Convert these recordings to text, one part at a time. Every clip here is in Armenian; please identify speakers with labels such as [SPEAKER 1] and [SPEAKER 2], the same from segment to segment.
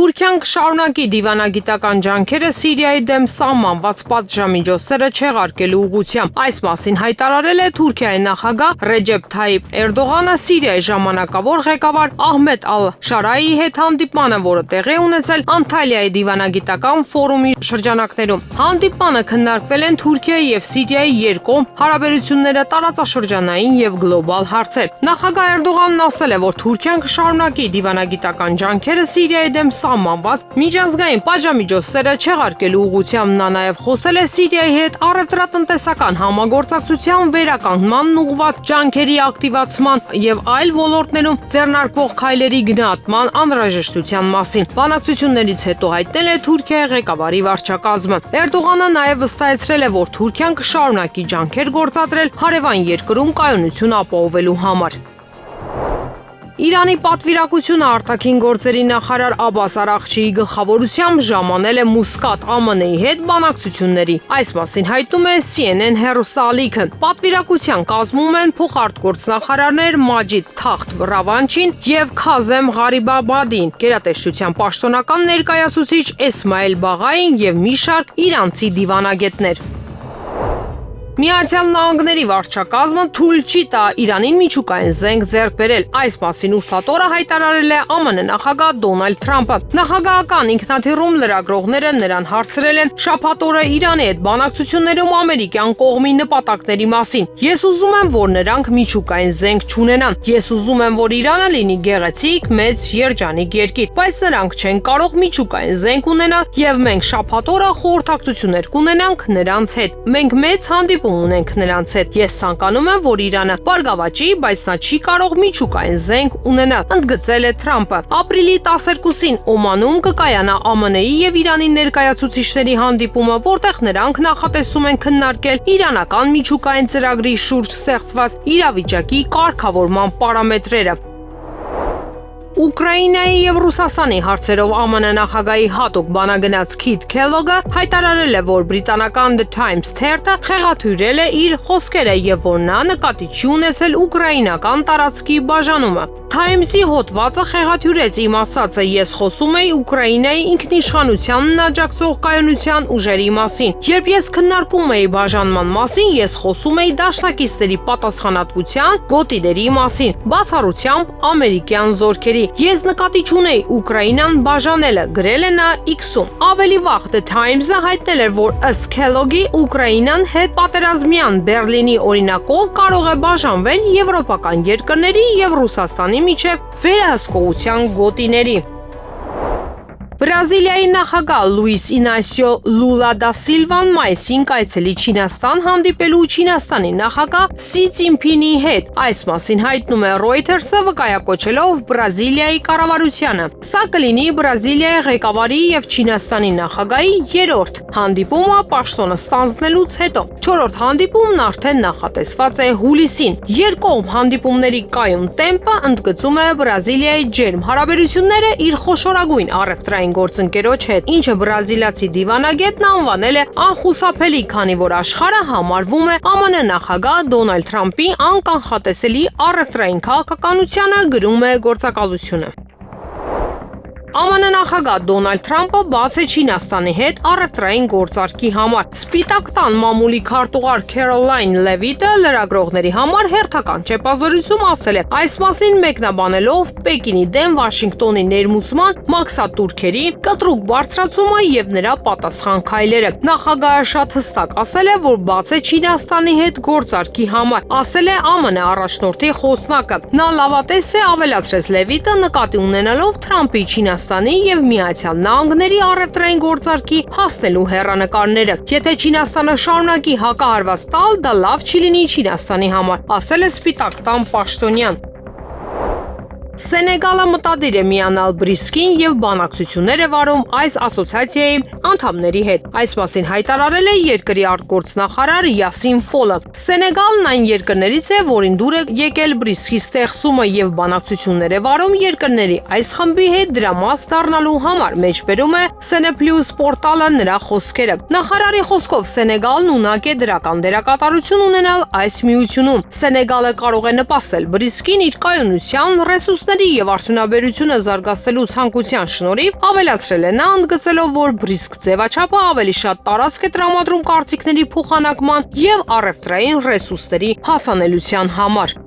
[SPEAKER 1] Թուրքիան կշարունակի դիվանագիտական ջանքերը Սիրիայի դեմ սահմանված պատժամիջոցները չեղարկելու ուղղությամբ։ Այս մասին հայտարարել է Թուրքիայի նախագահ Ռեջեփ Թայիփ Էրդողանը Սիրիայի ժամանակավոր ղեկավար Ահմեդ Ալ-Շարայի հետ հանդիպմանը, որը տեղի ունեցել Անտալիայի դիվանագիտական ֆորումի շրջանակներում։ Հանդիպմանը քննարկվել են Թուրքիայի եւ Սիրիայի երկկողմ հարաբերությունները, տարածաշրջանային եւ գլոբալ հարցեր։ Նախագահ Էրդողանն ասել է, որ Թուրքիան կշարունակի դիվանագիտական ջանքերը Սիրիայի դեմ սահմանված միջազգային պատժամիջոցները չեղարկելու ուղղությամբ։ Նա նաև խոսել է Սիրիայի հետ առևտրատնտեսական համագործակցության վերականգնմանն ուղղված ջանքերի ակտիվացման եւ այլ ոլորտներում ձեռնարկվող քայլերի գնահատման անհրաժեշտության մասին։ Բանակցություններից հետո հայտնել է Թուրքիայի ղեկավարի վարչակազմը։ Էրդողանը նաև վստահեցրել է, որ Թուրքիան կշարունակի ջանքեր գործադրել հարևան երկրում կայունություն ապահովելու համար։ Իրանի պատվիրակությունը արտաքին գործերի նախարար Աբբաս Արաղչիի գլխավորությամբ ժամանել է Մուսկատ ԱՄՆ-ի հետ բանակցությունների։ Այս մասին հայտնում է CNN հեռուստաալիքը։ Պատվիրակության կազմում են փոխարտգործնախարարներ Մաջիդ Թախտ Ռավանչին եւ Քազեմ Ղարիբաբադին, գերատեսչության պաշտոնական ներկայացուցիչ Էսմայել Բաղային եւ մի շարք իրանցի դիվանագետներ։ Միացյալ Նահանգների վարչակազմը թույլ չի տա Իրանին միջուկային զենք ձեռք բերել։ Այս մասին ուրբաթ օրը հայտարարել է ԱՄՆ նախագահ Դոնալդ Թրամփը։ Նախագահական ինքնաթիռում լրագրողները նրան հարցրել են շաբաթ օրը Իրանի հետ բանակցություններում ամերիկյան կողմի նպատակների մասին։ Ես ուզում եմ, որ նրանք միջուկային զենք չունենան։ Ես ուզում եմ, որ Իրանը լինի գեղեցիկ, մեծ, երջանիկ երկիր, բայց նրանք չեն կարող միջուկային զենք ունենալ եւ մենք շաբաթ օրը խորհրդակցություններ կունենանք նրանց հետ։ Մենք մեծ ունենք նրանց հետ։ Ես ցանկանում եմ, որ Իրանը բարգավաճի, բայց նա չի կարող միջուկային զենք ունենալ, ընդգծել է Թրամփը։ Ապրիլի 12-ին Օմանում կկայանա ԱՄՆ-ի եւ Իրանի ներկայացուցիչների հանդիպումը, որտեղ նրանք նախատեսում են քննարկել իրանական միջուկային ծրագրի շուրջ ստեղծված իրավիճակի կարգավորման պարամետրերը։ Ուկրաինայի եւ Ռուսաստանի հարցերով ԱՄՆ նախագահի հատուկ բանագնաց Քիթ Քելոգը հայտարարել է, որ բրիտանական The Times թերթը խեղաթյուրել է իր խոսքերը եւ որ նա նկատի չի ունեցել ուկրաինական տարածքի բաժանումը։ Times-ի հոդվածը խեղաթյուրեց իմ ասածը, ես խոսում էի Ուկրաինայի ինքնիշխանությանն աջակցող կայունության ուժերի մասին։ Երբ ես քննարկում էի բաժանման մասին, ես խոսում էի դաշնակիցների պատասխանատվության, գոտիների մասին, բացառությամբ ամերիկյան զորքերի։ Ես նկատի չունեի Ուկրաինան բաժանելը, գրել է նա X-ում։ Ավելի վաղ The Times-ը հայտնել էր, որ ըստ Քելոգի Ուկրաինան հետ պատերազմյան Բերլինի օրինակով կարող է բաժանվել եվրոպական երկրների եւ Ռուսաստանի միջև վերահսկողության գոտիների։ Բրազիլիայի նախագահ Լուիս Ինասիո Լուլա դա Սիլվան մայիսին կայցելի Չինաստան հանդիպելու Չինաստանի նախագահ Սի Ցինփինի հետ։ Այս մասին հայտնում է Reuters-ը վկայակոչելով Բրազիլիայի կառավարությանը։ Սա կլինի Բրազիլիայի ղեկավարի եւ Չինաստանի նախագահի երրորդ հանդիպումը պաշտոնը ստանձնելուց հետո։ Չորրորդ հանդիպումն արդեն նախատեսված է հուլիսին։ Երկկողմ հանդիպումների կայուն տեմպը ընդգծում է Բրազիլիայի ջերմ հարաբերությունները իր խոշորագույն առևտրային գործընկերոջ հետ, ինչը բրազիլացի դիվանագետն անվանել է անխուսափելի, քանի որ աշխարհը համարվում է ԱՄՆ նախագահ Դոնալդ Թրամփի անկանխատեսելի առևտրային քաղաքականությանը, գրում է գործակալությունը։ ԱՄՆ նախագահ Դոնալդ Թրամփը բաց է Չինաստանի հետ առևտրային գործարքի համար։ Սպիտակ տան մամուլի քարտուղար Քերոլայն Լևիտը լրագրողների համար հերթական չեպազորություն ասել է։ Այս մասին մեկնաբանելով Պեկինի դեմ Վաշինգտոնի ներմուծման մաքսատուրքերի կտրուկ բարձրացումը եւ նրա պատասխան քայլերը։ Նախագահը շատ հստակ ասել է, որ բաց է Չինաստանի հետ գործարքի համար, ասել է ԱՄՆ առաջնորդի խոսնակը։ Նա լավատես է, ավելացրեց Լևիտը, նկատի ունենալով Թրամփի Չինաստանի եւ Միացյալ Նահանգների առևտրային գործարքի հասնելու հեռանկարները։ Եթե Չինաստանը շարունակի հակահարված տալ, դա լավ չի լինի Չինաստանի համար, ասել է Սպիտակ տան պաշտոնյան։ Սենեգալը մտադիր է միանալ BRICS-ին եւ բանակցություններ է վարում այս ասոցիացիայի անդամների հետ։ Այս մասին հայտարարել է երկրի արտգործնախարար Յասին Ֆոլը։ Սենեգալն այն երկրներից է, որին դուր է եկել BRICS-ի ստեղծումը եւ բանակցություններ է վարում երկրների այս խմբի հետ դրա մաս դառնալու համար, մեջբերում է Seneplus պորտալը նրա խոսքերը։ Նախարարի խոսքով Սենեգալն ունակ է դրական դերակատարություն ունենալ այս միությունում։ Սենեգալը կարող է նպաստել BRICS-ին իր կայունության, ռեսուրս ռեսուրսների եւ արդյունաբերությունը զարգացնելու ցանկության շնորհիվ ավելացրել է նա, ընդգծելով, որ բրիսկ ձևաչափը ավելի շատ տարածք է տրամադրում կարծիքների փոխանակման եւ առևտրային ռեսուրսների հասանելիության համար։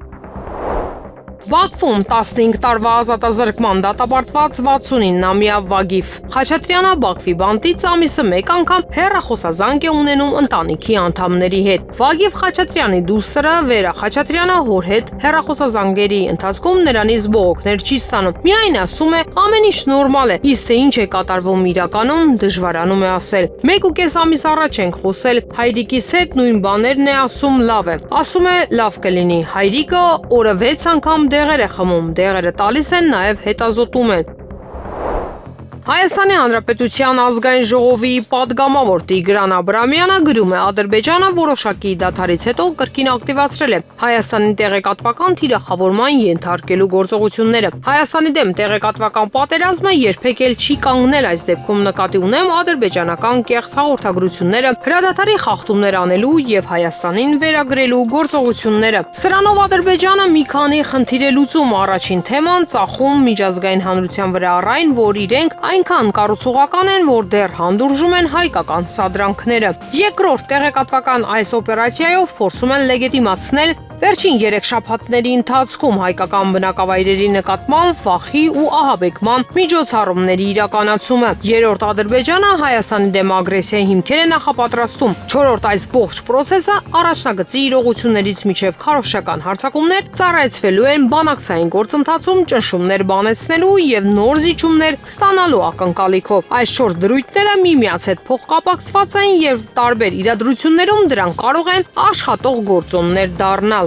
[SPEAKER 1] Բաքվում 15 տարվա ազատազրկման դատապարտված 69-ամյա Վագիֆ Խաչատրյանը Բաքվի բանտից ամիսը մեկ անգամ հեռախոսազանգ է ունենում ընտանիքի անդամների հետ։ Վագիֆ Խաչատրյանի դուստրը Վերա Խաչատրյանը հոր հետ հեռախոսազանգերի ընթացքում նրանից բողոքներ չի ստանում։ Միայն ասում է ամեն ինչ նորմալ է, իսկ թե ինչ է կատարվում իրականում դժվարանում է ասել։ 1.5 ամիս առաջ ենք խոսել հայրիկիս հետ, նույն բաներն է ասում, լավ է։ Ասում է լավ կլինի։ Հայրիկը օրը 6 անգամ դեղեր է խմում, դեղերը տալիս են, նաև հետազոտում են։ Հայաստանի Հանրապետության ազգային ժողովի падգամավոր Տիգրան Աբրամյանը գրում է Ադրբեջանը որոշակի դադարից հետո կրկին ակտիվացրել է Հայաստանի տեղեկատվական թիրախավորման ենթարկելու գործողությունները։ Հայաստանի դեմ տեղեկատվական պատերազմը երբեք էլ չի կանգնել, այս դեպքում նկատի ունեմ ադրբեջանական կեղծ հաղորդագրությունները, հրադադարի խախտումներ անելու եւ Հայաստանին վերագրելու գործողությունները։ Սրանով Ադրբեջանը մի քանի խնդիր է լուծում, առաջին թեման ծախում միջազգային հանրության վրա առայն, որ իրենք այնքան կառուցողական են, որ դեռ հանդուրժում են հայկական սադրանքները։ Երկրորդ տեղեկատվական այս օպերացիայով փորձում են լեգիտիմացնել վերջին 3 շաբաթների ընթացքում հայկական բնակավայրերի նկատմամբ վախի ու ահաբեկման միջոցառումների իրականացումը։ Երրորդ Ադրբեջանը Հայաստանի դեմ ագրեսիայի հիմքեր է նախապատրաստում։ Չորրորդ այս ողջ process-ը առաջնագծի իրողություններից միջև քարոզչական հարձակումներ ծառայեցվելու են բանակցային գործընթացում ճնշումներ բանեցնելու եւ նոր զիջումներ ստանալու ակնկալիքով։ Այս 4 դրույթները միմյանց հետ փոխկապակցված են եւ տարբեր իրադրություններում դրանք կարող են աշխատող գործոններ դառնալ։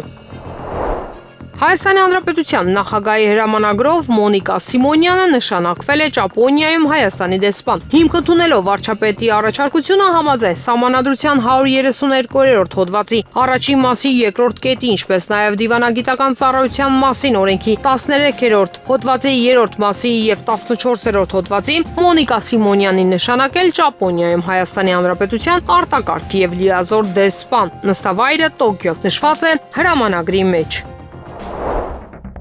[SPEAKER 1] Հայաստանի Հանրապետության նախագահի հրամանագրով Մոնիկա Սիմոնյանը նշանակվել է Ճապոնիայում Հայաստանի դեսպան։ Հիմք ընդունելով վարչապետի առաջարկությունը համաձայն Սահմանադրության 132-րդ հոդվածի առաջին մասի երկրորդ կետի, ինչպես նաև Դիվանագիտական ծառայության մասին օրենքի 13-րդ հոդվածի 3-րդ մասի եւ 14-րդ հոդվածի Մոնիկա Սիմոնյանին նշանակել Ճապոնիայում Հայաստանի Հանրապետության արտակարգ եւ լիազոր դեսպան։ Նստավայրը Տոկիո նշված է հրամանագրի մեջ։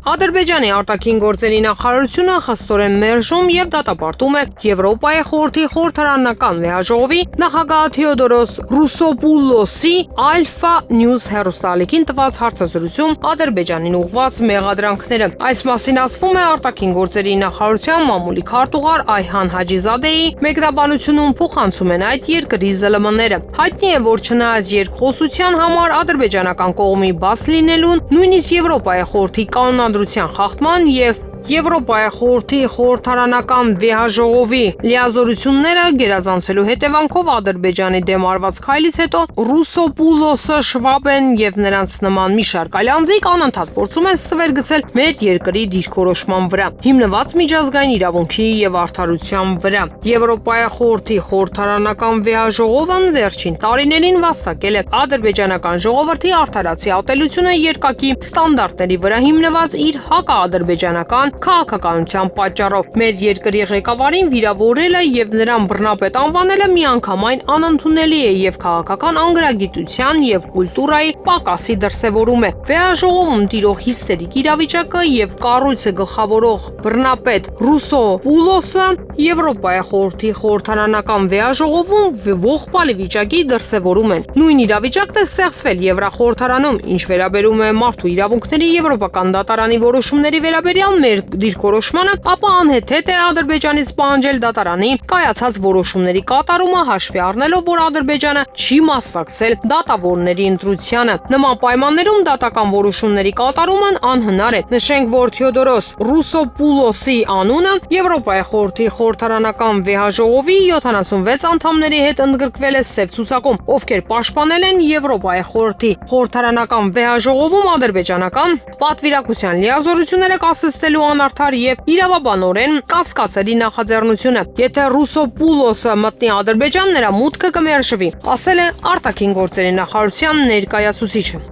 [SPEAKER 1] Ադրբեջանի արտաքին գործերի նախարարությունը խստորեն մերժում եւ դատապարտում է Եվրոպայի խորհրդի խորհրդարանական վեհաժողովի նախագահ Թեոդորոս Ռուսոպուլոսի Alpha News հեռուստաալիքին տված հարցազրույցում Ադրբեջանին ուղղված մեղադրանքները։ Այս մասին ասվում է արտաքին գործերի նախարարության մամուլի քարտուղար Այհան Հաջիզադեի մեկնաբանությունում փոխանցում են այդ երկրի ԶԼՄ-ները։ Հայտնի է, որ չնայած երկխոսության համար ադրբեջանական կողմի բաց լինելուն, նույնիսկ Եվրոպայի խորհրդի կանոնադրության խախտման եւ Եվրոպայի խորհրդի խորհրդարանական վեհաժողովի լիազորությունները գերազանցելու հետևանքով Ադրբեջանի դեմ արված քայլից հետո Ռուսոպուլոսը, Շվաբեն եւ նրանց նման մի շարք այլ անձիկ անընդհատ փորձում են ստվեր գցել մեր երկրի դիրքորոշման վրա, հիմնված միջազգային իրավունքի եւ արդարության վրա։ Եվրոպայի խորհրդի խորհրդարանական վեհաժողովն վերջին տարիներին վաստակել է ադրբեջանական ժողովրդի արդարացի ատելությունը երկակի ստանդարտների վրա հիմնված իր հակաադրբեջանական քաղաքականության պատճառով մեր երկրի ղեկավարին վիրավորելը եւ նրան բռնապետ անվանելը միանգամայն անընդունելի է եւ քաղաքական անգրագիտության եւ կուլտուրայի պակասի դրսեւորում է։ Վեհաժողովում տիրող հիստերիկ իրավիճակը եւ կառույցը գլխավորող բռնապետ Ռուսոպուլոսը Եվրոպայի խորհրդի խորհրդարանական վեհաժողովում ողբալի վիճակի դրսեւորում են։ Նույն իրավիճակն է ստեղծվել Եվրախորհրդարանում, ինչ վերաբերում է մարդու իրավունքների եվրոպական դատարանի որոշումների վերաբերյալ մեր դիրքորոշմանը, ապա անհեթեթ է Ադրբեջանից պահանջել դատարանի կայացած որոշումների կատարումը հաշվի առնելով, որ Ադրբեջանը չի մասնակցել դատավորների ընտրությանը։ Նման պայմաններում դատական որոշումների կատարումն անհնար է։ Նշենք, որ Թեոդորոս Ռուսոպուլոսի անունը Եվրոպայի խորհրդի խորհրդարանական վեհաժողովի 76 անդամների հետ ընդգրկվել է սև ցուցակում, ովքեր պաշտպանել են Եվրոպայի խորհրդի խորհրդարանական վեհաժողովում ադրբեջանական պատվիրակության լիազորությունները կասեցնելու անարդար եւ իրավաբանորեն կասկածելի նախաձեռնությունը։ Եթե Ռուսոպուլոսը մտնի Ադրբեջան, նրա մուտքը կմերժվի, ասել է արտաքին գործերի նախարարության ներկայացուցիչը։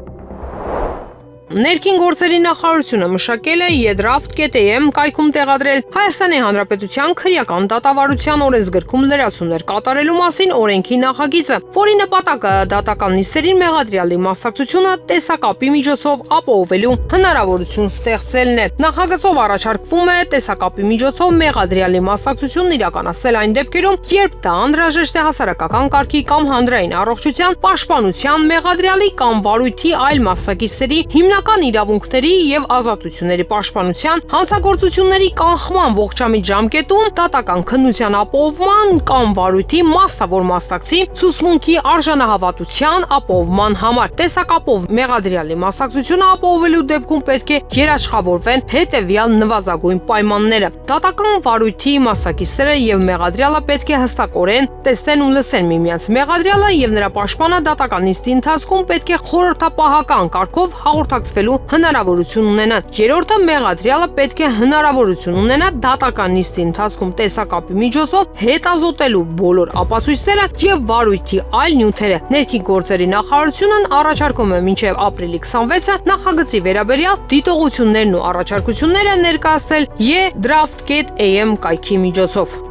[SPEAKER 1] Ներքին գործերի նախարարությունը մշակել է Yedraft.am կայքում տեղադրել Հայաստանի Հանրապետության քրեական դատավարության օրենսգրքում լրացումներ կատարելու մասին օրենքի նախագիծը, որի նպատակը դատական նիստերին մեղադրյալի մասնակցությունը տեսակապի միջոցով ապահովելու հնարավորություն ստեղծելն է։ Նախագծով առաջարկվում է տեսակապի միջոցով մեղադրյալի մասնակցությունն իրականացնել այն դեպքերում, երբ դա անհրաժեշտ է հասարակական կարգի կամ հանրային առողջության պաշտպանության, մեղադրյալի կամ վարույթի այլ մասնակիցների հիմնական իրավունքների եւ ազատությունների պաշտպանության, հանցագործությունների կանխման ողջամիտ ժամկետում, դատական քննության ապահովման կամ վարույթի մասնավոր մասնակցի ցուցմունքի արժանահավատության ապահովման համար։ Տեսակապով մեղադրյալի մասնակցությունը ապահովելու դեպքում պետք է երաշխավորվեն հետևյալ նվազագույն պայմանները։ Դատական վարույթի մասնակիցները եւ մեղադրյալը պետք է հստակորեն տեսնեն ու լսեն միմյանց։ Մեղադրյալը եւ նրա պաշտպանը դատական նիստի ընթացքում պետք է խորհրդապահական կարգով հաղորդակցվելու հնարավորություն ունենան։ Երրորդը, մեղադրյալը պետք է հնարավորություն ունենա դատական նիստի ընթացքում տեսակապի միջոցով հետազոտելու բոլոր ապացույցները եւ վարույթի այլ նյութերը։ Ներքին գործերի նախարարությունն առաջարկում է մինչեւ ապրիլի 26-ը նախագծի վերաբերյալ դիտողություններն ու առաջարկությունները ներկայացնել Yedraft.am կայքի միջոցով։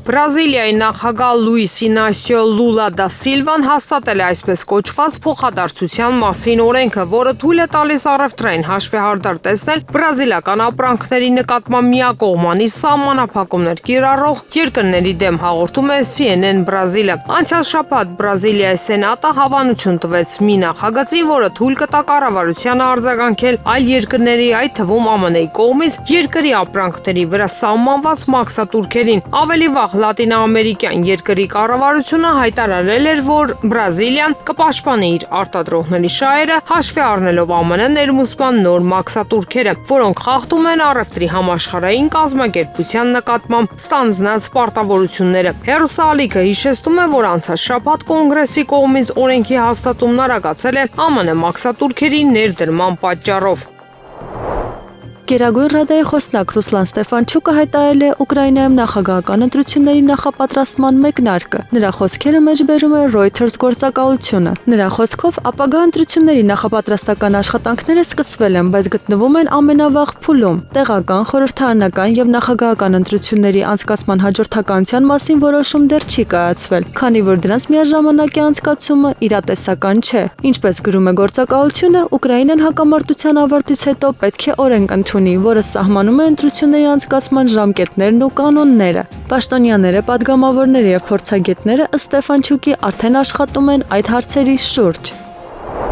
[SPEAKER 1] Բրազիլիայի նախագահ Լուիս Ինասիո Լուլա դա Սիլվան հաստատել է այսպես կոչված փոխադարձության մասին օրենքը, որը թույլ է տալիս առևտրային հաշվեհարդար տեսնել բրազիլական ապրանքների նկատմամբ միակողմանի սահմանափակումներ կիրառող երկրների դեմ, հաղորդում է CNN Բրազիլը։ Անցյալ շաբաթ Բրազիլիայի սենատը հավանություն տվեց մի նախագծի, որը թույլ կտա կառավարությանը արձագանքել այլ երկրների, այդ թվում ԱՄՆ-ի կողմից երկրի ապրանքների վրա սահմանված մաքսատուրքերին։ Ավելի վաղ Լատինաամերիկյան երկրի կառավարությունը հայտարարել էր, որ Բրազիլիան կպաշտպանի իր արտադրողների շահերը, հաշվի առնելով ԱՄՆ ներմուծման նոր մաքսատուրքերը, որոնք խախտում են առևտրի համաշխարհային կազմակերպության նկատմամբ ստանձնած պարտավորությունները։ Հեռուստաալիքը հիշեցնում է, որ անցած շաբաթ կոնգրեսի կողմից օրենքի հաստատումն արագացել է ԱՄՆ մաքսատուրքերի ներդրման պատճառով։
[SPEAKER 2] Գերագույն ռադայի խոսնակ Ռուսլան Ստեֆանչուկը հայտարարել է Ուկրաինայում նախագահական ընտրությունների նախապատրաստման մեկնարկը։ Նրա խոսքերը մեջբերում է Reuters գործակալությունը։ Նրա խոսքով ապագա ընտրությունների նախապատրաստական աշխատանքները սկսվել են, բայց գտնվում են ամենավաղ փուլում։ Տեղական, խորհրդարանական եւ նախագահական ընտրությունների անցկացման հաջորդականության մասին որոշում դեռ չի կայացվել, քանի որ դրանց միաժամանակ անցկացումը իրատեսական չէ։ Ինչպես գրում է գործակալությունը, Ուկրաինան հակամարտության ավարտից հետո պետք է օրենք ընդունի, որը սահմանում է ընտրությունների անցկացման ժամկետներն ու կանոնները։ Պաշտոնյաները, պատգամավորները եւ փորձագետները ըստ Ստեֆանչուկի արդեն աշխատում են այդ հարցերի շուրջ։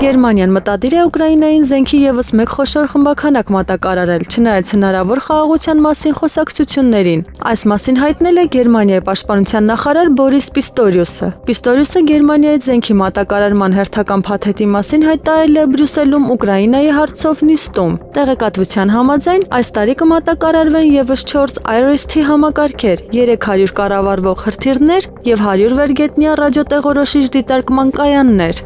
[SPEAKER 2] Գերմանիան մտադիր է Ուկրաինային զենքի եւս մեկ խոշոր խմբաքանակ մատակարարել, չնայած հնարավոր խաղաղության մասին խոսակցություններին։ Այս մասին հայտնել է Գերմանիայի պաշտպանության նախարար Բորիս Պիստորիուսը։ Պիստորիուսը Գերմանիայի զենքի մատակարարման հերթական փաթեթի մասին հայտարարել է Բրյուսելում Ուկրաինայի հարցով նիստում։ Տեղեկատվության համաձայն այս տարի կմատակարարվեն եւս 4 IRIS-T համակարգեր, 300 կառավարվող հրթիռներ եւ 100 վերգետնյա ռադիոտեղորոշիչ դիտարկման կայաններ։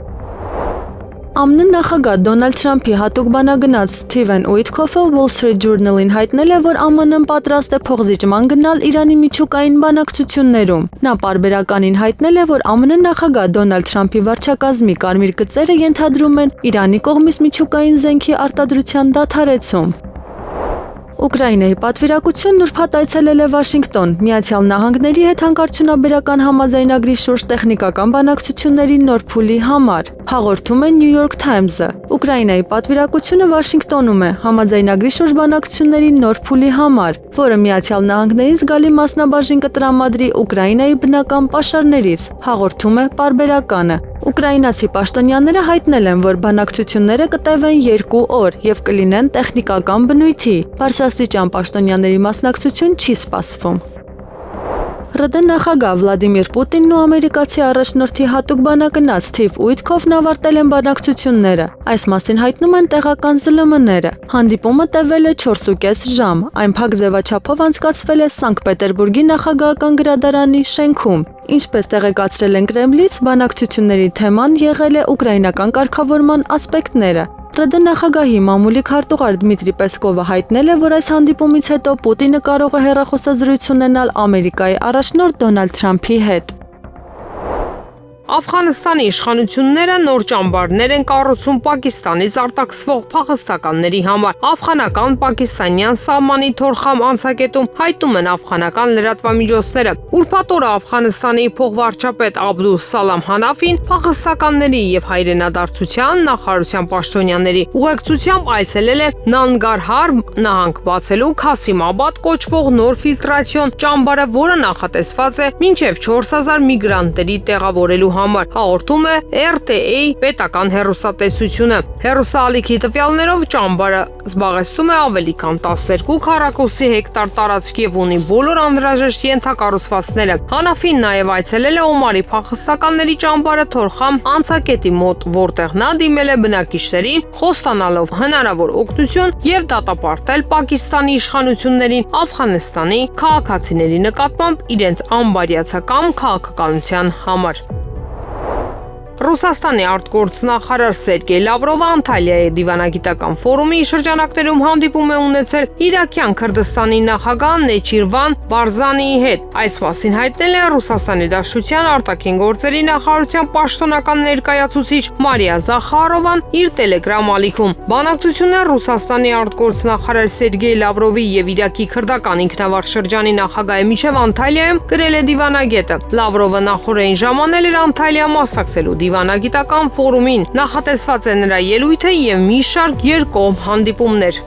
[SPEAKER 2] ԱՄՆ նախագահ Դոնալդ Թրամփի հատուկ բանագնաց Սթիվեն Ուիտքոֆը Wall Street Journal-ին հայտնել է, որ ԱՄՆ-ն պատրաստ է փոխզիջման գնալ Իրանի միջուկային բանակցություններում։ Նա պարբերականին հայտնել է, որ ԱՄՆ նախագահ Դոնալդ Թրամփի վարչակազմի կարմիր գծերը ենթադրում են Իրանի կողմից միջուկային զենքի արտադրության դադարեցում։ Ուկրաինայի պատվիրակությունն ուրբաթ այցելել է Վաշինգտոն, Միացյալ Նահանգների հետ հանկարծությունաբերական համաձայնագրի շուրջ տեխնիկական բանակցությունների նոր փուլի համար, հաղորդում է New York Times-ը։ Ուկրաինայի պատվիրակությունը Վաշինգտոնում է համաձայնագրի շուրջ բանակցությունների նոր փուլի համար, որը Միացյալ Նահանգներին զգալի մասնաբաժին կտրամադրի Ուկրաինայի բնական պաշարներից, հաղորդում է պարբերականը։ Ուկրաինացի պաշտոնյաները հայտնել են, որ բանակցությունները կտևեն 2 օր եւ կլինեն տեխնիկական բնույթի։ Բարձրաստիճան պաշտոնյաների մասնակցություն չի սպասվում։ ՌԴ նախագահ Վլադիմիր Պուտինն ու ամերիկացի առաջնորդի հատուկ բանագնաց Սթիվ Ուիտքոֆն ավարտել են բանակցությունները։ Այս մասին հայտնում են տեղական ԶԼՄ-ները։ Հանդիպումը տևել է 4.5 ժամ։ Այն փակ ձևաչափով անցկացվել է Սանկտ Պետերբուրգի նախագահական գրադարանի շենքում։ Ինչպես տեղեկացրել են Կրեմլից, բանակցությունների թեման եղել է ուկրաինական կարգավորման ասպեկտները։ ՌԴ նախագահի մամուլի քարտուղար Դմիտրի Պեսկովը հայտնել է, որ այս հանդիպումից հետո Պուտինը կարող է հեռախոսազրույց ունենալ Ամերիկայի առաջնորդ Դոնալդ Թրամփի հետ։
[SPEAKER 1] Աֆղանստանի իշխանությունները նոր ճամբարներ են կառուցում Պակիստանից արտաքսվող փախստականների համար։ Աֆղանական պակիստանյան սահմանի Թորխամ անցակետում հայտնում են աֆղանական լրատվամիջոցները։ Ուրբաթ օրը Աֆղանստանի փոխվարչապետ Աբդուլ Սալամ Հանաֆին փախստականների եւ հայրենադարձության նախարարության պաշտոնյաների ուղեկցությամբ այցելել է Նանգարհար նահանգ բացելու Քասիմաբադ կոչվող նոր ֆիլտրացիոն ճամբարը, որը նախատեսված է մինչև 4000 միգրանտների տեղավորելու համար, հաղորդում է RTA պետական հեռուստատեսությունը։ Հեռուստաալիքի տվյալներով ճամբարը զբաղեցնում է ավելի քան 12 քառակուսի հեկտար տարածք եւ ունի բոլոր անհրաժեշտ ենթակառուցվածքները։ Հանաֆին նաև այցելել է Օմարի փախստականների ճամբարը Թորխամ անցակետի մոտ, որտեղ նա դիմել է բնակիչներին, խոստանալով հնարավոր օգնություն եւ դատապարտել Պակիստանի իշխանություններին Աֆղանստանի քաղաքացիների նկատմամբ իրենց անբարյացակամ քաղաքականության համար։ Ռուսաստանի արտգործնախարար Սերգեյ Լավրովը Անտալիայի դիվանագիտական ֆորումի շրջանակներում հանդիպում է ունեցել Իրաքյան Քրդստանի նախագահ Նեչիրվան Բարզանիի հետ։ Այս մասին հայտնել է Ռուսաստանի Դաշնության արտաքին գործերի նախարարության պաշտոնական ներկայացուցիչ Մարիա Զախարովան իր Telegram ալիքում։ Բանակցությունը Ռուսաստանի արտգործնախարար Սերգեյ Լավրովի եւ Իրաքի քրդական ինքնավար շրջանի նախագահի միջև Անտալիայում գրել է դիվանագետը։ Լավրովը նախորդին ժամանել էր Անտալիա մասնակցելու դիվանագիտական ֆորումին, նախատեսված է նրա ելույթը եւ մի շարք երկկողմ հանդիպումներ։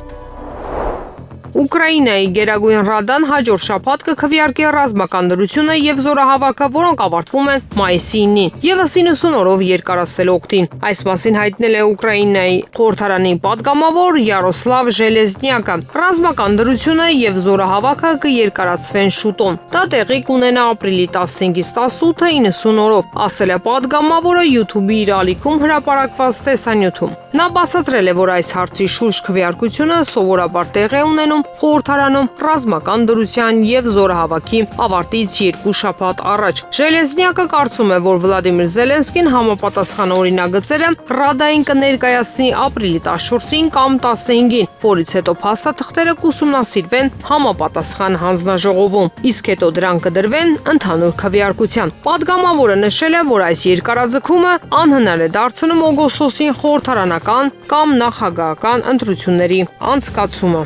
[SPEAKER 1] Ուկրաինայի Գերագույն Ռադան հաջորդ շաբաթ կքվեարկի ռազմական դրությունը եւ զորահավաքը, որոնք ավարտվում են մայիսի 9-ին, եւս 90 օրով երկարացնել օգտին։ Այս մասին հայտնել է Ուկրաինայի խորհրդարանի падգամավոր Յարոսլավ Ժելեզնյակը։ Ռազմական դրությունը եւ զորահավաքը կերկարացվեն շուտոն։ Դա տեղի կունենա ապրիլի 15-ից 18-ը 90 օրով, ասել է падգամավորը YouTube-ի իր ալիքում հրապարակված տեսանյութում։ Նա բացատրել է, որ այս հարցի շուրջ քվեարկությունը սովորաբար տեղի է ունենում խորհրդարանում ռազմական դրության եւ զորահավաքի ավարտից 2 շաբաթ առաջ։ Ժելեզնյակը կարծում է, որ Վլադիմիր Զելենսկին համապատասխան օրինագծերը Ռադային կներկայացնի ապրիլի 14-ին կամ 15-ին, որից հետո փաստաթղթերը կուսումնասիրվեն համապատասխան հանձնաժողովում, իսկ հետո դրանք կդրվեն ընդհանուր քվեարկության։ Պատգամավորը նշել է, որ այս երկարաձգումը անհնար է դարձնում օգոստոսին խորհրդարանական կամ նախագահական ընտրությունների անցկացումը։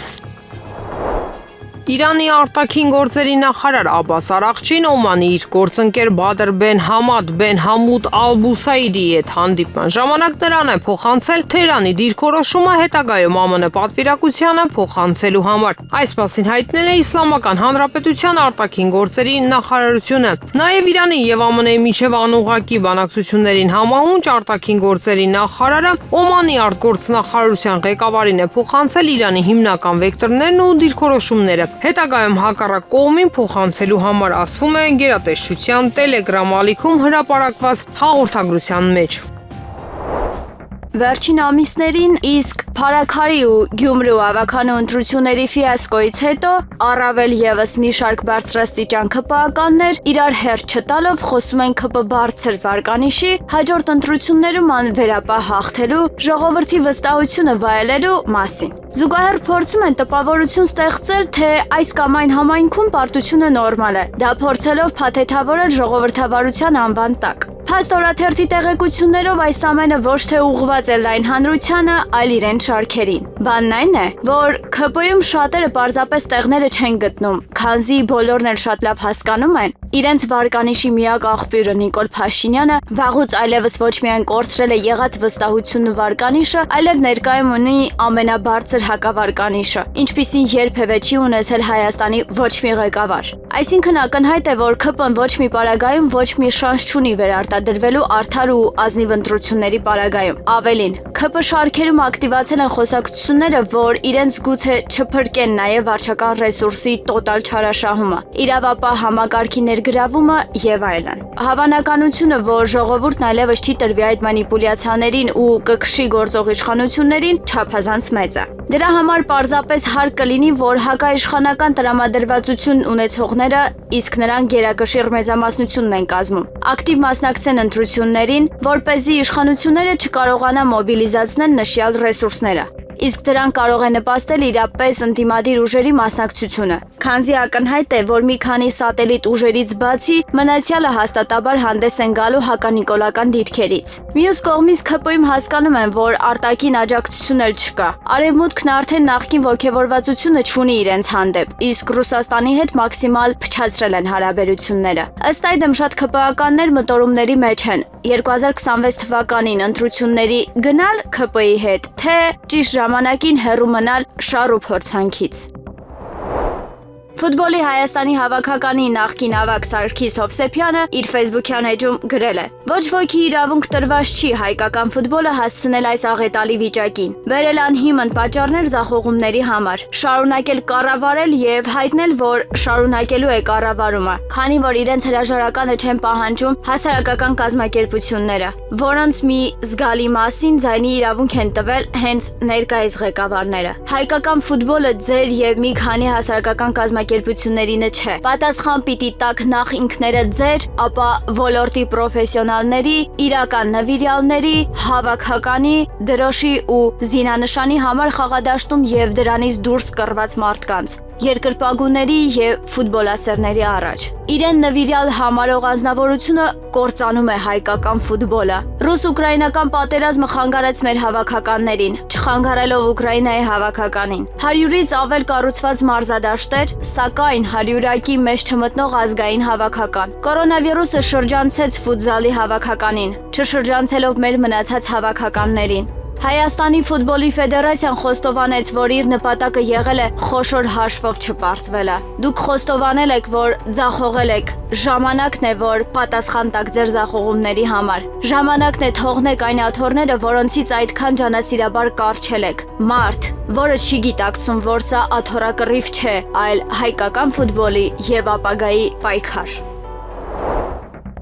[SPEAKER 1] Իրանի արտաքին գործերի նախարար Աբբաս Արաղչին Օմանի իր գործընկեր Բադր բեն Համադ բեն Համուդ Ալ-Բուսայդիի հետ հանդիպման ժամանակ նրան է փոխանցել Թեհրանի դիրքորոշումը հետագայում ԱՄՆ պատվիրակությանը փոխանցելու համար։ Այս մասին հայտնել է Իսլամական Հանրապետության արտաքին գործերի նախարարությունը։ Նաև Իրանի եւ ԱՄՆ-ի միջև անուղղակի բանակցություններին համահունչ արտաքին գործերի նախարարը Օմանի արտգործնախարարության ղեկավարին է փոխանցել Իրանի հիմնական վեկտորներն ու դիրքորոշումները։ Հետագայում հակառակ կողմին փոխանցելու համար ասվում է գերատեսչության Telegram ալիքում հրապարակված հաղորդագրության մեջ։
[SPEAKER 3] Վերջին ամիսներին իսկ Փարաքարի ու Գյումրու ավականու ընտրությունների ֆիասկոից հետո առավել եւս մի շարք բարձրաստիճան ԿՊԱ-ականներ իրար հերթ չտալով խոսում են ԿՊ բարձր վարկանիշի հաջորդ ընտրություններում անվերապահ հաղթելու ժողովրդի վստահությունը վայելելու մասին։ Զուգահեռ փորձում են տպավորություն ստեղծել, թե այս կամ այն համայնքում պարտությունը նորմալ է, դա փորձելով փաթեթավորել ժողովրդավարության անվան տակ։ Փաստ օրաթերթի տեղեկություններով այս ամենը ոչ թե ուղղված է լայն հանրությանը, այլ իրեն շարքերին։ Բանն այն է, որ ԿՊ-ում շատերը պարզապես տեղները չեն գտնում, քանզի բոլորն էլ շատ լավ հասկանում են, իրենց վարկանիշի միակ աղբյուրը Նիկոլ Փաշինյանը վաղուց այլևս ոչ միայն կորցրել է եղած վստահությունն ու վարկանիշը, այլև ներկայում ունի ամենաբարձր հակավարկանիշը, ինչպիսին երբևէ չի ունեցել Հայաստանի ոչ մի ղեկավար։ Այսինքն ակնհայտ է, որ ԿՊ-ն ոչ մի պարագայում ոչ մի շանս չունի վերարտադրվելու արդար ու ազնիվ ընտրությունների պարագայում։ Ավելին, ԿՊ շարքերում ակտիվացել են խոսակցությունները, որ իրենց գուցե չփրկեն նաև վարչական ռեսուրսի տոտալ չարաշահումը, իրավապահ համակարգի ներգրավումը եւ այլն։ Հավանականությունը, որ ժողովուրդն այլևս չի տրվի այդ մանիպուլյացիաներին ու կքշի գործող իշխանություններին, չափազանց մեծ է։ Դրա համար պարզապես հարկ կլինի, որ հակաիշխանական տրամադրվածություն ունեցողները իսկ նրանք գերակշիռ մեծամասնությունն են կազմում, ակտիվ մասնակցեն ընտրություններին, որպեսզի իշխանությունները չկարողանան մոբիլիզացնել նշյալ ռեսուրսները։ իսկ դրան կարող է նպաստել իրապես ընդդիմադիր ուժերի մասնակցությունը։ Քանզի ակնհայտ է, որ մի քանի սատելիտ ուժերից բացի մնացյալը հաստատաբար հանդես են գալու հականիկոլական դիրքերից։ Մյուս կողմից ՔՊ-ում հասկանում են, որ արտաքին աջակցություն էլ չկա։ Արևմուտքն արդեն նախկին ոգևորվածությունը չունի իրենց հանդեպ, իսկ Ռուսաստանի հետ մաքսիմալ փչացրել են հարաբերությունները։ Ըստ այդմ շատ ՔՊ-ականներ մտորումների մեջ են 2026 թվականին ընտրությունների գնալ ՔՊ-ի հետ, թե ճիշտ ժամանակին հեռու մնալ շառ ու փորձանքից։ Ֆուտբոլի Հայաստանի հավաքականի նախկին ավագ Սարգիս Հովսեփյանը իր Facebook-յան էջում գրել է. Ոչ ոքի իրավունք տրված չի հայկական ֆուտբոլը հասցնել այս աղետալի վիճակին։ Բերել անհիմն պատճառներ ձախողումների համար, շարունակել կառավարել եւ հայտնել, որ շարունակելու է կառավարումը, քանի որ իրենց հրաժարականը չեն պահանջում հասարակական կազմակերպությունները, որոնց մի զգալի մասին ձայնի իրավունք են տվել հենց ներկայիս ղեկավարները։ Հայկական ֆուտբոլը ձեր եւ մի քանի հասարակական կազմակերպություններինը չէ։ Պատասխան պիտի տաք նախ ինքներդ ձեր, ապա ոլորտի պրոֆեսիոնալների, իրական նվիրյալների, հավաքականի, դրոշի ու զինանշանի համար խաղադաշտում եւ դրանից դուրս կռված մարդկանց, երկրպագուների եւ ֆուտբոլասերների առաջ։ Իրեն նվիրյալ համարող անձնավորությունը կործանում է հայկական ֆուտբոլը։ Ռուս-ուկրաինական պատերազմը խանգարեց մեր հավաքականներին, չխանգարելով Ուկրաինայի հավաքականին։ 100-ից ավել կառուցված մարզադաշտեր, սակայն 100-ակի մեջ չմտնող ազգային հավաքական։ Կորոնավիրուսը շրջանցեց ֆուտզալի հավաքականին, չշրջանցելով մեր մնացած հավաքականներին։ Հայաստանի ֆուտբոլի ֆեդերացիան խոստովանեց, որ իր նպատակը եղել է խոշոր հաշվով չպարտվելը։ Դուք խոստովանել եք, որ ձախողել եք։ Ժամանակն է, որ պատասխան տաք ձեր ձախողումների համար։ Ժամանակն է թողնեք այն աթոռները, որոնցից այդքան ջանասիրաբար կառչել եք։ Մարդ, որը չի գիտակցում, որ սա աթոռակռիվ չէ, այլ հայկական ֆուտբոլի եւ ապագայի պայքար։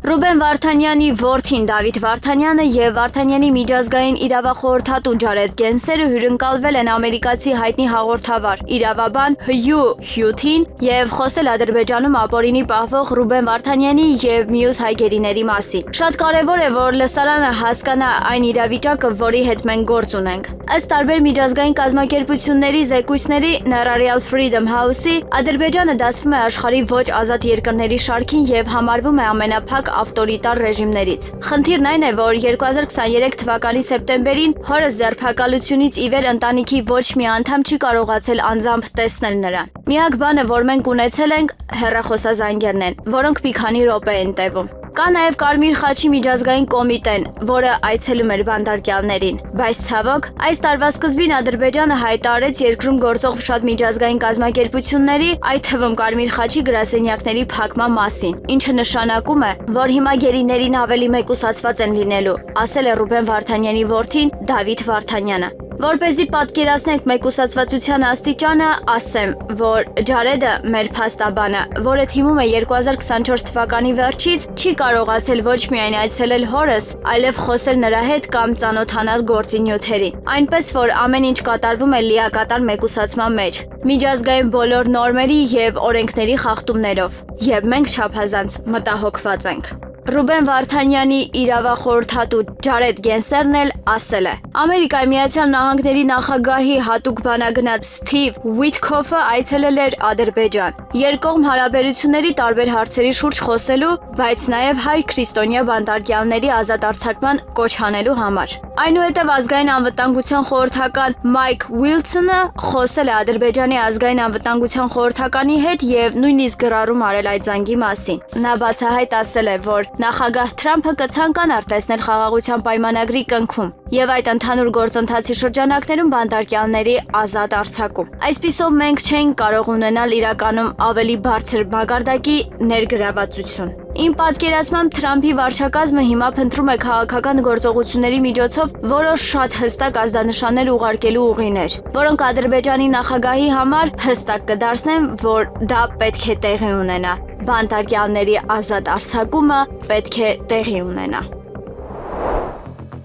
[SPEAKER 3] Ռուբեն Վարդանյանի որդին Դավիթ Վարդանյանը եւ Վարդանյանի միջազգային իրավախորհրդատու Ջարեդ Գենսերը հյուրընկալվել են ամերիկացի հայտնի հաղորդավար, իրավաբան Հյու Հյութին եւ խոսել Ադրբեջանում ապօրինի պահվող Ռուբեն Վարդանյանի եւ մյուս հայգերիների մասին։ Շատ կարեւոր է, որ լսարանը հասկանա այն իրավիճակը, որի հետ մենք գործ ունենք։ Ըստ տարբեր միջազգային կազմակերպությունների զեկույցների Nararial Freedom House-ի, Ադրբեջանը դասվում է աշխարհի ոչ ազատ երկրների շարքին եւ համարվում է ամենափակ ավտորիտար ռեժիմներից։ Խնդիրն այն է, որ 2023 թվականի սեպտեմբերին հորս ձերբակալությունից ի վեր ընտանիքի ոչ մի անդամ չի կարողացել անձամբ տեսնել նրան։ Միակ բանը, որ մենք ունեցել ենք, հեռախոսազանգերն են, որոնք մի քանի րոպե են տևում։ Կա նաև Կարմիր խաչի միջազգային կոմիտեն, որը այցելում էր բանտարկյալներին, բայց ցավոք, այս տարվա սկզբին Ադրբեջանը հայտարարեց երկրում գործող շատ միջազգային կազմակերպությունների, այդ թվում Կարմիր խաչի գրասենյակների փակման մասին, ինչը նշանակում է, որ հիմա գերիներին ավելի մեկուսացված են լինելու, ասել է Ռուբեն Վարդանյանի որդին Դավիթ Վարդանյանը։ Որպեսզի պատկերացնենք մեկուսացվածության աստիճանը, ասեմ, որ Ջարեդը մեր փաստաբանը, որը թիմում է 2024 թվականի վերջից, չի կարողացել ոչ միայն այցելել հորս, այլև խոսել նրա հետ կամ ծանոթանալ գործի նյութերին։ Այնպես որ ամեն ինչ կատարվում է լիակատար մեկուսացման մեջ, միջազգային բոլոր նորմերի եւ օրենքների խախտումներով, եւ մենք չափազանց մտահոգված ենք։ Ռուբեն Վարդանյանի իրավախորհրդատու Ջարեդ Գենսերն էլ ասել է. Ամերիկայի Միացյալ Նահանգների նախագահի հատուկ բանագնաց Սթիվ Ուիթքոֆը այցելել էր Ադրբեջան, երկկողմ հարաբերությունների տարբեր հարցերի շուրջ խոսելու, բայց նաև հայ-քրիստոնյա բանտարկյալների ազատ արձակման կոչ անելու համար։ Այնուհետև ազգային անվտանգության խորհրդական Մայք Ուիլսոնը խոսել է Ադրբեջանի ազգային անվտանգության խորհրդականի հետ եւ նույնիսկ գրառում արել այդ զանգի մասին։ Նա բացահայտ ասել է, որ նախագահ Թրամփը կցանկանար տեսնել խաղաղության պայմանագրի կնքում եւ այդ ընդհանուր գործընթացի շրջանակներում բանտարկյալների ազատ արձակում։ Այսպիսով մենք չենք կարող ունենալ իրականում ավելի բարձր մակարդակի ներգրավվածություն։ Իմ պատկերացմամբ Թրամփի վարչակազմը հիմա փնտրում է քաղաքական գործողությունների միջոցով որոշ շատ հստակ ազդանշաններ ուղարկելու ուղիներ, որոնք Ադրբեջանի նախագահի համար հստակ կդարձնեն, որ դա պետք է տեղի ունենա։ Բանտարկյալների ազատ արձակումը պետք է տեղի ունենա։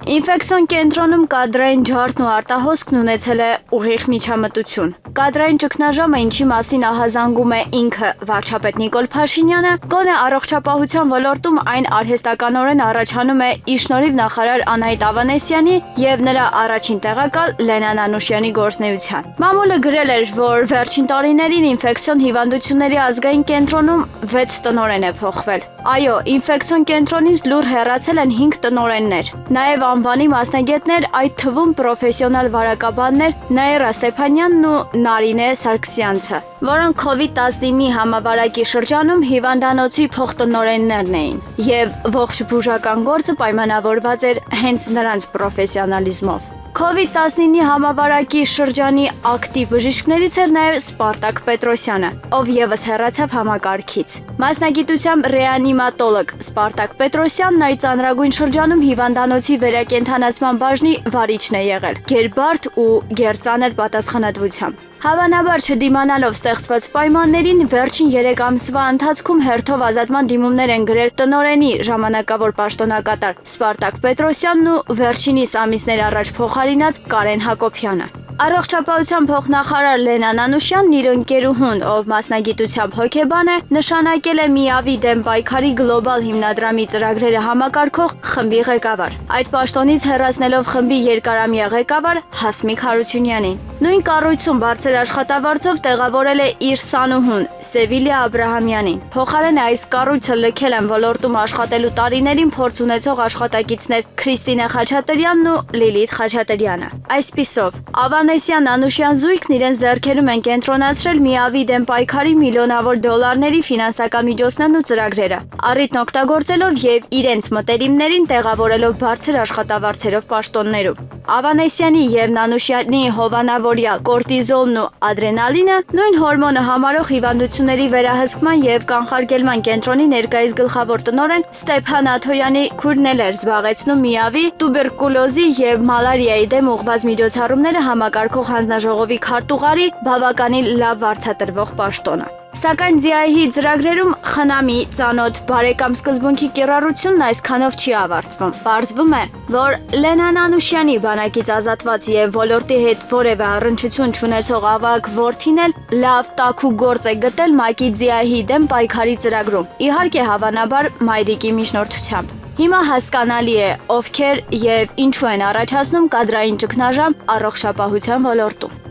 [SPEAKER 3] Ինֆեկցիոն կենտրոնում կադրային ջարդն ու արտահոսքն ունեցել է ուղիղ միջամտություն։ Կադրային ճգնաժամը, ինչի մասին ահազանգում է ինքը վարչապետ Նիկոլ Փաշինյանը, գոնե առողջապահության ոլորտում այն արհեստականորեն առաջանում է ի շնորհիվ նախարար Անահիտ Ավանեսյանի եւ նրա առաջին տեղակալ Լենան Անուշյանի գործունեության։ Մամուլը գրել էր, որ վերջին տարիներին ինֆեկցիոն հիվանդությունների ազգային կենտրոնում 6 տնօրեն է փոխվել։ Այո, ինֆեկցիոն կենտրոնից լուր հեռացել են 5 տնօրեններ։ Նաև անվանի մասնագետներ, այդ թվում պրոֆեսիոնալ վարակաբաններ Նաիրա Ստեփանյանն ու Նարինե Սարգսյանցը, որոնք COVID-19-ի համավարակի շրջանում հիվանդանոցի փոխտնօրեններն էին, եւ ողջ բուժական գործը պայմանավորված էր հենց նրանց պրոֆեսիոնալիզմով։ COVID-19-ի համավարակի շրջանի ակտիվ բժիշկներից էր նաև Սպարտակ Պետրոսյանը, ով եւս հեռացավ համակարգից։ Մասնագիտությամբ ռեանիմատոլոգ Սպարտակ Պետրոսյանն այդ ծանրագույն շրջանում հիվանդանոցի վերակենդանացման բաժնի վարիչն է եղել, գերբարդ ու գերծանր պատասխանատվությամբ։ Հավանաբար չդիմանալով ստեղծված պայմաններին վերջին 3 ամսվա ընթացքում հերթով ազատման դիմումներ են գրել տնօրենի ժամանակավոր պաշտոնակատար Սպարտակ Պետրոսյանն ու վերջինիս ամիսներ առաջ փոխարինած Կարեն Հակոբյանը։ Առողջապահության փոխնախարար Լենան Անուշյանն իր ընկերուհուն, ով մասնագիտությամբ հոգեբան է, նշանակել է ՄԻԱՎ-ի դեմ պայքարի գլոբալ հիմնադրամի ծրագրերը համակարգող խմբի ղեկավար։ Այդ պաշտոնից հեռացնելով խմբի երկարամյա ղեկավար Հասմիկ Հարությունյանին։ Նույն կառույցում բարձր աշխատավարձով տեղավորել է իր սանուհուն Սևիլիա Աբրահամյանին։ Փոխարենը այս կառույցը լքել են ոլորտում աշխատելու տարիներին փորձ ունեցող աշխատակիցներ Քրիստինե Խաչատրյանն ու Լիլիթ Խաչատրյանը։ Այսպիսով, Ավանեսյան Անուշյան զույգն իրեն ձեռքերում են կենտրոնացրել ՄԻԱՎ-ի դեմ պայքարի միլիոնավոր դոլարների ֆինանսական միջոցներն ու ծրագրերը, առիթն օգտագործելով եւ իրենց մտերիմներին տեղավորելով բարձր աշխատավարձերով պաշտոններում։ Ավանեսյանի եւ Նանուշյանի հովանավորյալ կորտիզոլն ու ադրենալինը նույն հորմոնը համարող հիվանդությունների վերահսկման եւ կանխարգելման կենտրոնի ներկայիս գլխավոր տնօրեն Ստեփան Աթոյանի քույրն էր զբաղեցնում ՄԻԱՎ-ի տուբերկուլոզի եւ մալարիայի դեմ ուղղված միջոցառումները համակարգող հանձնաժողովի քարտուղարի բավականին լավ վարձատրվող պաշտոնը։ Սակայն ՁԻԱՀ-ի ծրագրերում խնամի, ծանոթ, բարեկամ սկզբունքի կիրառությունն այսքանով չի ավարտվում։ Պարզվում է, որ Լենան Անուշյանի բանակից ազատված եւ ոլորտի հետ որևէ առնչություն չունեցող ավագ որդին էլ լավ տաքու գործ է գտել ՄԱԿ-ի ԶԻԱՀ-ի դեմ պայքարի ծրագրում։ Իհարկե, հավանաբար մայրիկի միջնորդությամբ։ Հիմա հասկանալի է, ովքեր եւ ինչու են առաջացնում կադրային ճգնաժամ առողջապահության ոլորտում։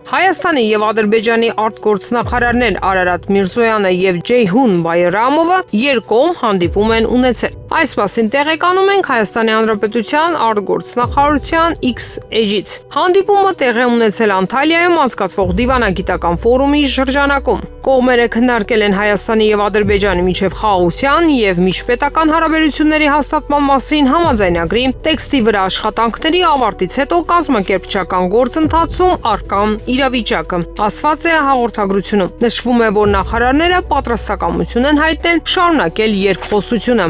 [SPEAKER 1] Հայաստանի եւ Ադրբեջանի արտգործնախարարներ Արարատ Միրզոյանը եւ Ջեյհուն Բայրամովը երկկողմ հանդիպում են ունեցել։ Այս մասին տեղեկանում ենք Հայաստանի Հանրապետության արտգործնախարարության X էջից։ Հանդիպումը տեղի ունեցել Անտալիայում անցկացվող դիվանագիտական ֆորումի շրջանակում։ Կողմերը քննարկել են Հայաստանի եւ Ադրբեջանի միջև խաղաղության եւ միջպետական հարաբերությունների հաստատման մասին համաձայնագրի տեքստի վրա աշխատանքների ավարտից հետո կազմակերպչական գործընթացում արկան իրավիճակը, ասված է հաղորդագրությունում։ Նշվում է, որ նախարարները պատրաստակամություն են հայտնել շարունակել երկխոսությունը։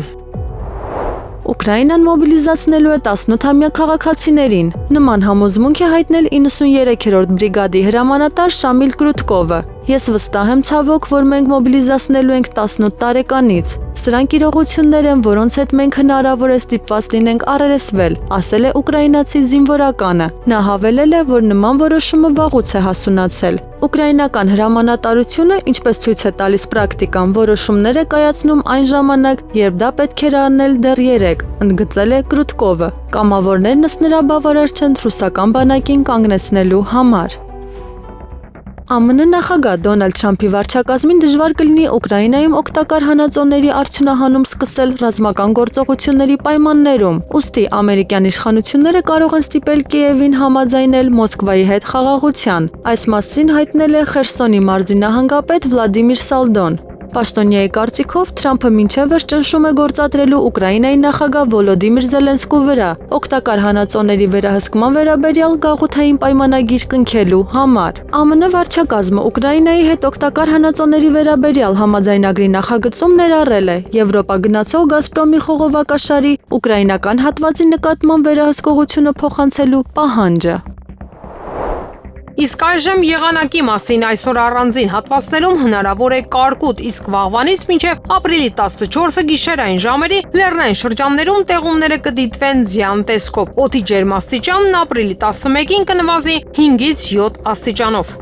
[SPEAKER 2] Ուկրաինան մոբիլիզացնելու է 18-ամյա քաղաքացիներին։ Նման համոզմունք է հայտնել 93-րդ բրիգադի հրամանատար Շամիլ Կրուտկովը։ Ես վստահ եմ ցավոք, որ մենք մոբիլիզացնելու ենք 18 տարեկանից։ Սրանք իրողություններ են, որոնց հետ մենք հնարավոր է ստիպված լինենք առերեսվել, ասել է ուկրաինացի զինվորականը։ Նա հավելել է, որ նման որոշումը վաղուց է հասունացել։ Ուկրաինական հրամանատարությունը, ինչպես ցույց է տալիս պրակտիկան, որոշումներ է կայացնում այն ժամանակ, երբ դա պետք էր անել դեռ 3, ընդգծել է Կրուտկովը։ Կամավորներն ըստ նրա բավարար չեն ռուսական բանակին կանգնեցնելու համար։ ԱՄՆ նախագահ Դոնալդ Թրամփի վարչակազմին դժվար կլինի Ուկրաինայում օգտակար հանածոների արդյունահանում սկսել ռազմական գործողությունների պայմաններում։ Ուստի ամերիկյան իշխանությունները կարող են ստիպել Կիևին համաձայնել Մոսկվայի հետ խաղաղության։ Այս մասին հայտնել է Խերսոնի մարզի նահանգապետ Վլադիմիր Սալդոն։ Պաշտոնյայի կարծիքով Թրամփը մինչև վերջ ճնշում է գործադրելու Ուկրաինայի նախագահ Վոլոդիմիր Զելենսկու վրա օգտակար հանածոների վերահսկման վերաբերյալ գաղութային պայմանագիր կնքելու համար։ ԱՄՆ վարչակազմը Ուկրաինայի հետ օգտակար հանածոների վերաբերյալ համաձայնագրի նախագծում ներառել է Եվրոպա գնացող Գազպրոմի խողովակաշարի ուկրաինական հատվածի նկատմամբ վերահսկողությունը փոխանցելու պահանջը։
[SPEAKER 1] Իսկ այժմ եղանակի մասին այսօր առանձին հատվածներում հնարավոր է կարկուտ, իսկ վաղվանից մինչև ապրիլի 14-ը գիշերային ժամերի լեռնային շրջաններում տեղումները կդիտվեն ձյան տեսքով։ Օդի ջերմաստիճանն ապրիլի 11-ին կնվազի 5-ից 7 աստիճանով։